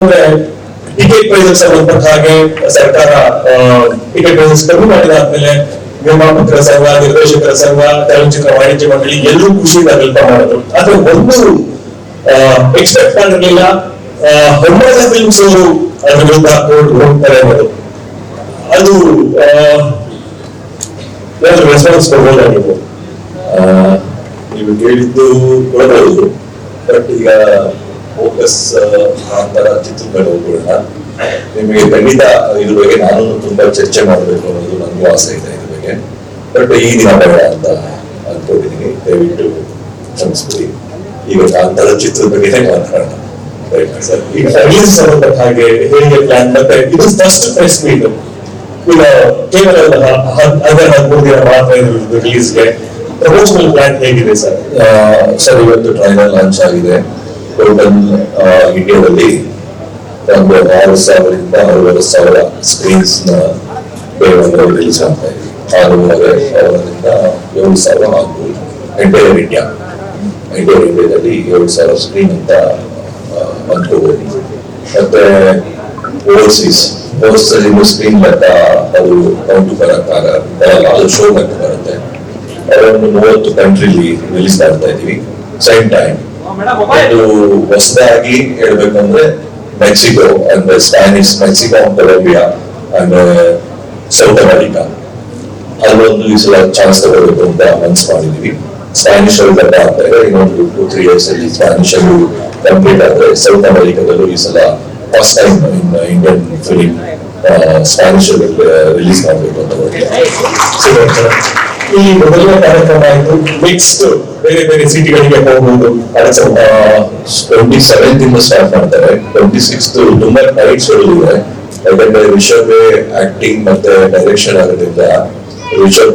Ticket prices ಸಂಬಂಧಪಟ್ಟ ಹಾಗೆ ಸರ್ಕಾರ ಟಿಕೆಟ್ ಪ್ರೈಸಸ್ ಕಮ್ಮಿ ಮಾಡಿದಾದ್ಮೇಲೆ ನಿರ್ಮಾಪಕರ ಸಂಘ, ನಿರ್ದೇಶಕರ ಸಂಘ, ಚಲನಚಿತ್ರ ವಾಣಿಜ್ಯ ಮಂಡಳಿ ಎಲ್ಲರೂ ಖುಷಿಯಿಂದ ವೆಲ್ಕಮ್ ಮಾಡಿದ್ರು. ಆದ್ರೆ ಒಂದು ಎಕ್ಸ್ಪೆಕ್ಟ್ ಮಾಡಿರ್ಲಿಲ್ಲ, ಹೊಮ್ಮದ ಫಿಲ್ಮ್ಸ್ ಅವರು ಅದ್ರ ವಿರುದ್ಧ ಹೋಗ್ತಾರೆ ಅನ್ನೋದು. ಅದು ರೆಸ್ಪಾನ್ಸ್ ಕೊಡ್ಬೋದಾಗಿತ್ತು. ನೀವು ಕೇಳಿದ್ದು ಕೊಡಬಹುದು, ಬಟ್ ಈಗ ಫೋಕಸ್ ಆ ತರ ಚಿತ್ರಗಳು ಹೋಗೋಣ. ನಿಮಗೆ ಖಂಡಿತ ಇದ್ರ ಬಗ್ಗೆ ನಾನು ತುಂಬಾ ಚರ್ಚೆ ಮಾಡಬೇಕು ಅನ್ನೋದು ನನಗೂ ಆಸೆ ಇದೆ ಇದ್ರ ಬಗ್ಗೆ. ಬಟ್ ಈ ದಿನ ಬೇಡ ಅಂತ ಅನ್ಕೊಂಡಿದ್ದೀನಿ, ದಯವಿಟ್ಟು ಕ್ಷಮಿಸ್ಬಿಡಿ. ಈಗ ಕಾಂತಾರ ಚಿತ್ರದ ಬಗ್ಗೆ ಮಾತಾಡೋಣ ಸರ್. ಈಗ ರಿಲೀಸ್ ಸಂಬಂಧಪಟ್ಟ ಹಾಗೆ ಹೇಗೆ ಪ್ಲಾನ್, ಮತ್ತೆ ಇದು ಫಸ್ಟ್ ಪ್ರೆಸ್ ಮೀಟ್, ಈಗ ಕೇವಲ 13 ದಿನ ಮಾತ್ರ ರಿಲೀಸ್ಗೆ ಪ್ರಮೋಷನಲ್ ಪ್ಲಾನ್ ಹೇಗಿದೆ ಸರ್? ಸರ್, ಇವತ್ತು ಟ್ರೈಲರ್ ಲಾಂಚ್ ಆಗಿದೆ. ಟೋಟಲ್ ಇಂಡಿಯಾದಲ್ಲಿ ಒಂದು 6,000ರಿಂದ 60,000 ಸ್ಕ್ರೀನ್ಸ್ ನ ರಿಲೀಸ್ ಆಗ್ತಾ ಇದೆ. 6,500ರಿಂದ 7,000 ಆಗ್ಬೋದು. ಎಂಟೈರ್ ಇಂಡಿಯಾದಲ್ಲಿ 7,000 ಸ್ಕ್ರೀನ್ ಅಂತ ಅಂದ್ಕೋಬಹುದು. ಮತ್ತೆ ಓವರ್ಸೀಸ್ ಸ್ಕ್ರೀನ್ ಲೆಕ್ಕ ಅದು ಕೌಂಟು ಬರಲ್ಲ, ಅದು ಶೋ ಲೆಕ್ಕ ಬರುತ್ತೆ. ಅದೊಂದು 30 ಕಂಟ್ರಿಲಿ ರಿಲೀಸ್ ಮಾಡ್ತಾ ಇದೀವಿ. ಸೇಮ್ ಟೈಮ್ ಅದು ಹೊಸದಾಗಿ ಹೇಳ್ಬೇಕಂದ್ರೆ ಮೆಕ್ಸಿಕೋ ಅಂದ್ರೆ Spanish, Mexico, Colombia and South America ಅಲ್ಲೊಂದು ಈ ಸಲ ಚಾನ್ಸ್ ತಗೋಬೇಕು ಅಂತ ಮನ್ಸ್ ಮಾಡಿದೀವಿ. ಸ್ಪ್ಯಾನಿಷ್ ಅಲ್ಲಿ ಬರ್ತಾ ಆಗ್ತಾ ಇದೆ. ಇನ್ನೊಂದು 2-3 years ಅಲ್ಲಿ ಸ್ಪ್ಯಾನಿಷ್ ಅಲ್ಲಿ ಕಂಪ್ಲೀಟ್ ಆದ್ರೆ ಸೌತ್ ಅಮೆರಿಕಾದಲ್ಲೂ ಈ ಸಲ first time Indian film Spanish ಅಲ್ಲಿ ರಿಲೀಸ್ ಮಾಡಬೇಕು ಅಂತ ಹೊರಟಿದೆ. ಈ ಮೊದಲನೇ ಕಾರ್ಯಕ್ರಮ ಆಯ್ತು, ನೆಕ್ಸ್ಟ್ ಬೇರೆ ಬೇರೆ ಸಿಟಿಗಳಿಗೆ ಹೋಗ್ಬೋದು. 27th ಇಂದ ಸ್ಟಾರ್ಟ್ ಮಾಡ್ತಾರೆ. 26th ತುಂಬಾ ಟೈಟ್ ಶೆಡ್ಯೂಲ್ ಇದೆ. ಯಾಕಂದ್ರೆ ರಿಷಬ್ ಆಕ್ಟಿಂಗ್ ಮತ್ತೆ ಡೈರೆಕ್ಷನ್ ಆಗೋದ್ರಿಂದ ರಿಷಬ್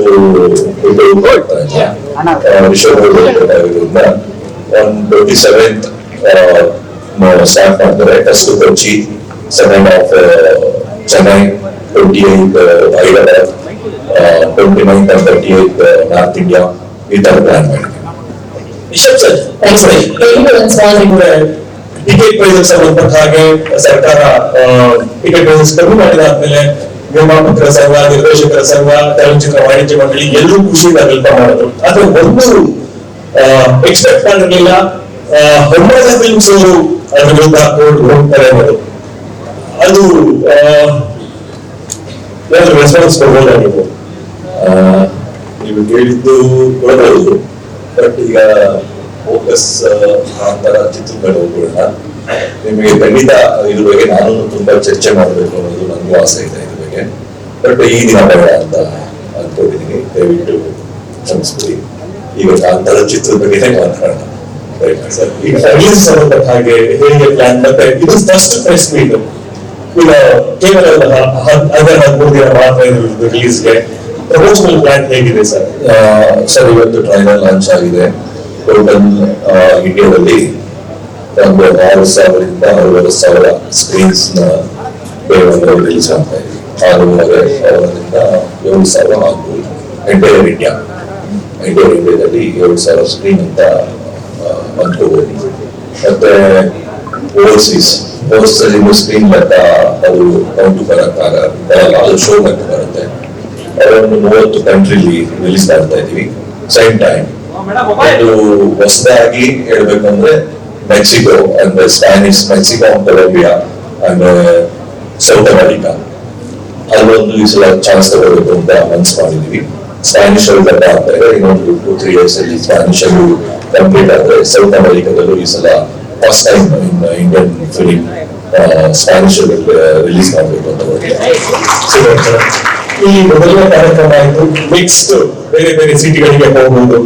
on 27th ಸ್ಟಾರ್ಟ್ ಮಾಡ್ತಾರೆ. First Kochi, second half Chennai, 28th Hyderabad, 29th and 30th north India, ಈ ತರ ಪ್ಲಾನ್ ಮಾಡಿದ್ವಿ. ರಿಷಬ್ ಸರ್, ಟಿಕೆಟ್ ಪ್ರೈಸಸ್ ಸಂಬಂಧಪಟ್ಟ ಹಾಗೆ ಸರ್ಕಾರ ಟಿಕೆಟ್ ಪ್ರೈಸಸ್ ಕಮ್ಮಿ ಮಾಡಿದಾದ್ಮೇಲೆ ನಿರ್ಮಾಪಕರ ಸಂಘ, ನಿರ್ದೇಶಕರ ಸಂಘ, ಚಲನಚಿತ್ರ ವಾಣಿಜ್ಯ ಮಂಡಳಿ ಎಲ್ಲರೂ ಖುಷಿಯಿಂದ ವೆಲ್ಕಮ್ ಮಾಡಿದ್ರು. ಆದ್ರೆ ಒಂದು ಎಕ್ಸ್ಪೆಕ್ಟ್ ಮಾಡಿರ್ಲಿಲ್ಲ, ಹೊಮ್ಮದ ಫಿಲ್ಮ್ಸ್ ಅವರು ಅದ್ರ ವಿರುದ್ಧ ಹೋಗ್ತಾರೆ ಅನ್ನೋದು. ಅದು ರೆಸ್ಪಾನ್ಸ್ ಕೊಡ್ಬೋದಾಗಿತ್ತು. ನೀವು ಕೇಳಿದ್ದು ಕೊಡಬಹುದು, ಬಟ್ ಈಗ ಫೋಕಸ್ ಆ ತರ ಚಿತ್ರಗಳು ಹೋಗೋಣ. ನಿಮಗೆ ಖಂಡಿತ ಇದ್ರ ಬಗ್ಗೆ ನಾನು ತುಂಬಾ ಚರ್ಚೆ ಮಾಡಬೇಕು ಅನ್ನೋದು ನನಗೂ ಆಸೆ ಇದೆ ಇದ್ರ ಬಗ್ಗೆ. ಬಟ್ ಈ ದಿನ ಬೇಡ ಅಂತ ಅನ್ಕೊಂಡಿದ್ದೀನಿ, ದಯವಿಟ್ಟು ಕ್ಷಮಿಸ್ಬಿಡಿ. ಈಗ ಕಾಂತಾರ ಚಿತ್ರದ ಬಗ್ಗೆ ಮಾತಾಡೋಣ ಸರ್. ಈಗ ರಿಲೀಸ್ ಸಂಬಂಧಪಟ್ಟ ಹಾಗೆ ಹೇಗೆ ಪ್ಲಾನ್, ಮತ್ತೆ ಇದು ಫಸ್ಟ್ ಪ್ರೆಸ್ ಮೀಟ್, ಈಗ ಕೇವಲ 13 ದಿನ ಮಾತ್ರ ರಿಲೀಸ್ಗೆ ಪ್ರಮೋಷನಲ್ ಪ್ಲಾನ್ ಹೇಗಿದೆ ಸರ್? ಸರ್, ಇವತ್ತು ಟ್ರೈಲರ್ ಲಾಂಚ್ ಆಗಿದೆ. ಟೋಟಲ್ ಇಂಡಿಯಾದಲ್ಲಿ ಒಂದು 6,000ರಿಂದ 60,000 ಸ್ಕ್ರೀನ್ಸ್ ನ ರಿಲೀಸ್ ಆಗ್ತಾ ಇದೆ. 6,500ರಿಂದ 7,000 ಆಗ್ಬೋದು. ಎಂಟೈರ್ ಇಂಡಿಯಾದಲ್ಲಿ 7,000 ಸ್ಕ್ರೀನ್ ಅಂತ ಅಂದ್ಕೋಬಹುದು. ಮತ್ತೆ ಓವರ್ಸೀಸ್ ಸ್ಕ್ರೀನ್ ಲೆಕ್ಕ ಅದು ಕೌಂಟು ಬರಲ್ಲ, ಅದು ಶೋ ಲೆಕ್ಕ ಬರುತ್ತೆ. ಅದೊಂದು 30 ಕಂಟ್ರಿಲಿ ರಿಲೀಸ್ ಮಾಡ್ತಾ ಇದೀವಿ. ಸೇಮ್ ಟೈಮ್ ಅದು ಹೊಸದಾಗಿ ಹೇಳ್ಬೇಕಂದ್ರೆ ಮೆಕ್ಸಿಕೋ ಅಂದ್ರೆ Spanish, Mexico, Colombia and South America ಅಲ್ಲೊಂದು ಈ ಸಲ ಚಾನ್ಸ್ ತಗೋಬೇಕು ಅಂತ ಮನ್ಸ್ ಮಾಡಿದೀವಿ. ಸ್ಪ್ಯಾನಿಷ್ ಅಲ್ಲಿ ಬರ್ತಾ ಆಗ್ತಾ ಇದೆ. ಇನ್ನೊಂದು 2-3 years ಅಲ್ಲಿ ಸ್ಪ್ಯಾನಿಷ್ ಅಲ್ಲಿ ಕಂಪ್ಲೀಟ್ ಆದ್ರೆ ಸೌತ್ ಅಮೆರಿಕಾದಲ್ಲೂ ಈ ಸಲ first time Indian film Spanish ಅಲ್ಲಿ ರಿಲೀಸ್ ಮಾಡಬೇಕು ಅಂತ ಹೊರಟಿದೆ. ಈ ಮೊದಲನೇ ಕಾರ್ಯಕ್ರಮ ಆಯ್ತು, ನೆಕ್ಸ್ಟ್ ಬೇರೆ ಬೇರೆ ಸಿಟಿಗಳಿಗೆ ಹೋಗ್ಬೋದು.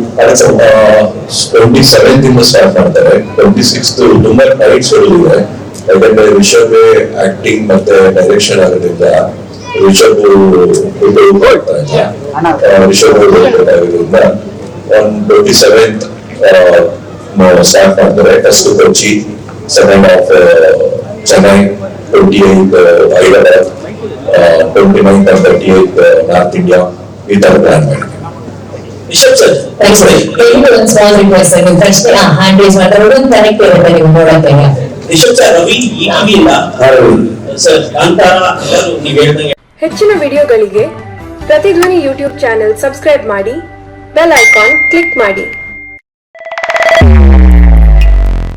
27th ಇಂದ ಸ್ಟಾರ್ಟ್ ಮಾಡ್ತಾರೆ. 26th ತುಂಬಾ ಟೈಟ್ ಶೆಡ್ಯೂಲ್ ಇದೆ. ಯಾಕಂದ್ರೆ ರಿಷಬ್ ಆಕ್ಟಿಂಗ್ ಮತ್ತೆ ಡೈರೆಕ್ಷನ್ ಆಗೋದ್ರಿಂದ ರಿಷಬ್ on 27th ಸ್ಟಾರ್ಟ್ ಮಾಡ್ತಾರೆ. First Kochi, second half Chennai, 28th Hyderabad, 29th and 30th north India, ಈ ತರ ಪ್ಲಾನ್ ಮಾಡಿದ್ವಿ. ರಿಷಬ್ ಸರ್, ಒಂದು ಸ್ಮಾಲ್ ರಿಕ್ವೆಸ್ಟ್ ಆಗಿ ತಕ್ಷಣ ಹ್ಯಾಂಡ್ ರೈಸ್ ಮಾಡ್ತಾರೆ, ಒಂದು ಕನೆಕ್ಟ್ ಇರುತ್ತೆ ನೀವು ನೋಡಕ್ಕೆ. ರಿಷಬ್ ಸರ್ ರವಿ ಈಗಿಲ್ಲ ಸರ್ ಕಾಂತಾರ ಎಲ್ಲರೂ ನೀವು ಹೇಳ್ದಂಗೆ. ಹೆಚ್ಚಿನ ವಿಡಿಯೋಗಳಿಗೆ ಪ್ರತಿಧ್ವನಿ ಯೂಟ್ಯೂಬ್ ಚಾನೆಲ್ ಸಬ್ಸ್ಕ್ರೈಬ್ ಮಾಡಿ, ಬೆಲ್ ಐಕಾನ್ ಕ್ಲಿಕ್ ಮಾಡಿ.